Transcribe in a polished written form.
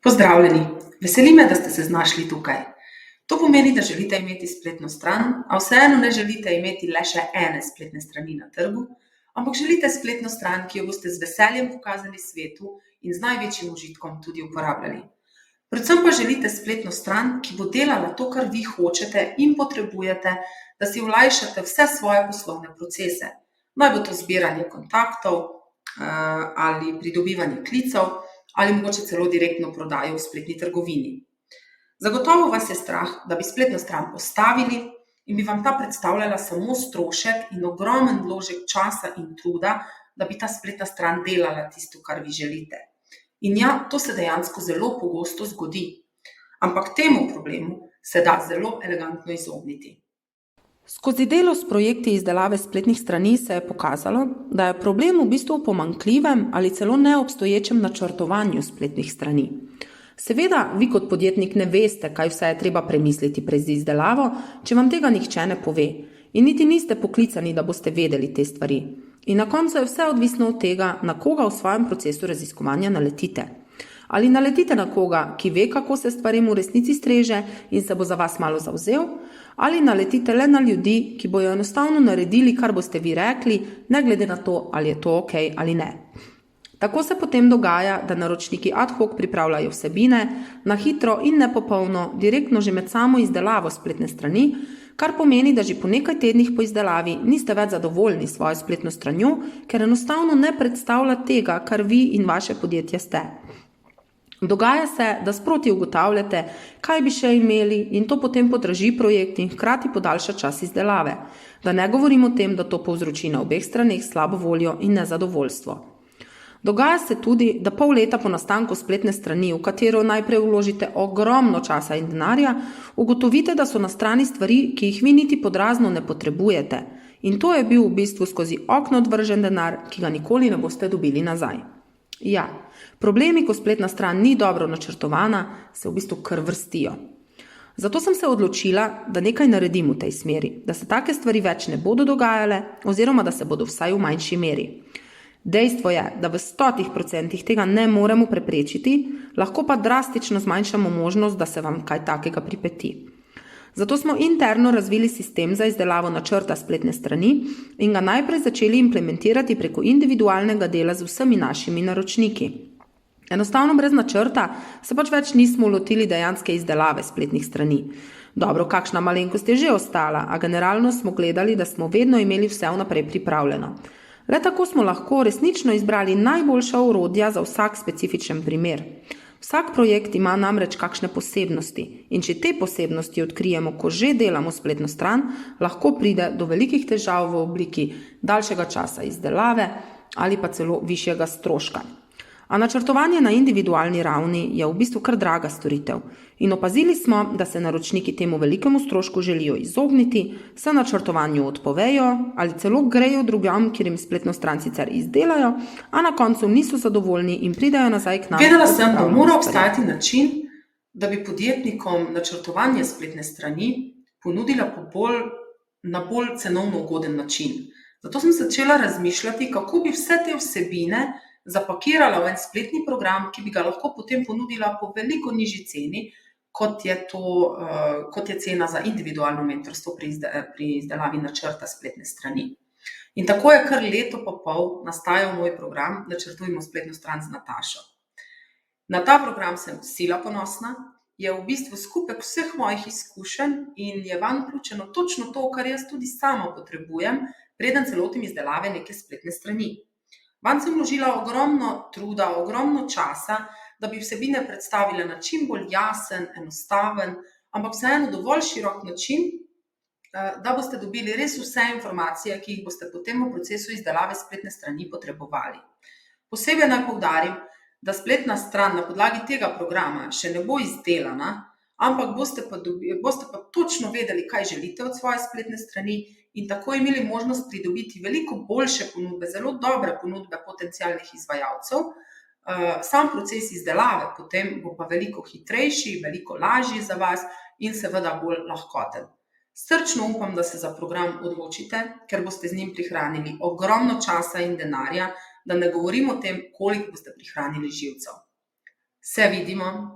Pozdravljeni, veseli me, da ste se znašli tukaj. To pomeni, da želite imeti spletno stran, a vseeno ne želite imeti le še ene spletne strani na trgu, ampak želite spletno stran, ki jo boste z veseljem pokazali svetu in z največjim užitkom tudi uporabljali. Predvsem pa želite spletno stran, ki bo delala to, kar vi hočete in potrebujete, da si olajšate vse svoje poslovne procese. Naj bo to zbiranje kontaktov ali pridobivanje klicev, ali mogoče celo direktno prodajo v spletni trgovini. Zagotovo vas je strah, da bi spletno stran postavili in bi vam ta predstavljala samo strošek in ogromen vložek časa in truda, da bi ta spletna stran delala tisto, kar vi želite. In ja, to se dejansko zelo pogosto zgodi, ampak temu problemu se da zelo elegantno izogniti. Skozi delo s projekti izdelave spletnih strani se je pokazalo, da je problem v bistvu v pomanjkljivem ali celo neobstoječem načrtovanju spletnih strani. Seveda, vi kot podjetnik ne veste, kaj vse je treba premisliti pred izdelavo, če vam tega nihče ne pove. In niti niste poklicani, da boste vedeli te stvari. In na koncu je vse odvisno od tega, na koga v svojem procesu raziskovanja naletite. Ali naletite na koga, ki ve, kako se stvarem v resnici streže in se bo za vas malo zavzel, ali naletite le na ljudi, ki bojo enostavno naredili, kar boste vi rekli, ne glede na to, ali je to ok ali ne. Tako se potem dogaja, da naročniki ad hoc pripravljajo vsebine, na hitro in nepopolno, direktno že med samo izdelavo spletne strani, kar pomeni, da že po nekaj tednih po izdelavi niste več zadovoljni s svojo spletno stranjo, ker enostavno ne predstavlja tega, kar vi in vaše podjetje ste. Dogaja se, da sproti ugotavljate, kaj bi še imeli in to potem podraži projekt in hkrati podaljša čas izdelave. Da ne govorim o tem, da to povzroči na obeh straneh slabo voljo in nezadovoljstvo. Dogaja se tudi, da pol leta po nastanku spletne strani, v katero najprej vložite ogromno časa in denarja, ugotovite, da so na strani stvari, ki jih vi niti podrazno ne potrebujete. In to je bil v bistvu skozi okno odvržen denar, ki ga nikoli ne boste dobili nazaj. Ja, problemi, ko spletna stran ni dobro načrtovana, se v bistvu kar vrstijo. Zato sem se odločila, da nekaj naredim v tej smeri, da se take stvari več ne bodo dogajale oziroma da se bodo vsaj v manjši meri. Dejstvo je, da v 100% tega ne moremo preprečiti, lahko pa drastično zmanjšamo možnost, da se vam kaj takega pripeti. Zato smo interno razvili sistem za izdelavo načrta spletne strani in ga najprej začeli implementirati preko individualnega dela z vsemi našimi naročniki. Enostavno brez načrta se pač več nismo lotili dejanske izdelave spletnih strani. Dobro, kakšna malenkost je že ostala, a generalno smo gledali, da smo vedno imeli vse vnaprej pripravljeno. Le tako smo lahko resnično izbrali najboljša orodja za vsak specifičen primer. Vsak projekt ima namreč kakšne posebnosti in če te posebnosti odkrijemo, ko že delamo spletno stran, lahko pride do velikih težav v obliki daljšega časa izdelave ali pa celo višjega stroška. A načrtovanje na individualni ravni je v bistvu kar draga storitev in opazili smo, da se naročniki temu velikemu strošku želijo izogniti, se načrtovanju odpovejo ali celo grejo drugam, kjer jim spletno stran sicer izdelajo, a na koncu niso zadovoljni in pridajo nazaj k nam. Vedela sem, da mora obstajati način, da bi podjetnikom načrtovanje spletne strani ponudila na bolj cenovno ugoden način. Zato sem začela razmišljati, kako bi vse te vsebine zapakirala v en spletni program, ki bi ga lahko potem ponudila po veliko nižji ceni, kot je cena za individualno mentorstvo pri izdelavi načrta spletne strani. In tako je kar leto pa pol nastajal moj program Načrtujmo spletno stran z Natašo. Na ta program sem sila ponosna, je v bistvu skupek vseh mojih izkušenj in je vanj vključeno točno to, kar jaz tudi sama potrebujem, preden se lotim izdelave neke spletne strani. Vanj sem vložila ogromno truda, ogromno časa, da bi vsebine predstavila na čim bolj jasen, enostaven, ampak vseeno dovolj širok način, da boste dobili res vse informacije, ki jih boste potem v procesu izdelave spletne strani potrebovali. Posebej naj poudarim, da spletna stran na podlagi tega programa še ne bo izdelana, ampak boste pa točno vedeli, kaj želite od svoje spletne strani in tako imeli možnost pridobiti veliko boljše ponudbe, zelo dobre ponudbe potencialnih izvajalcev. Sam proces izdelave potem bo pa veliko hitrejši, veliko lažji za vas in seveda bolj lahkoten. Srčno upam, da se za program odločite, ker boste z njim prihranili ogromno časa in denarja, da ne govorim o tem, koliko boste prihranili živcev. Se vidimo!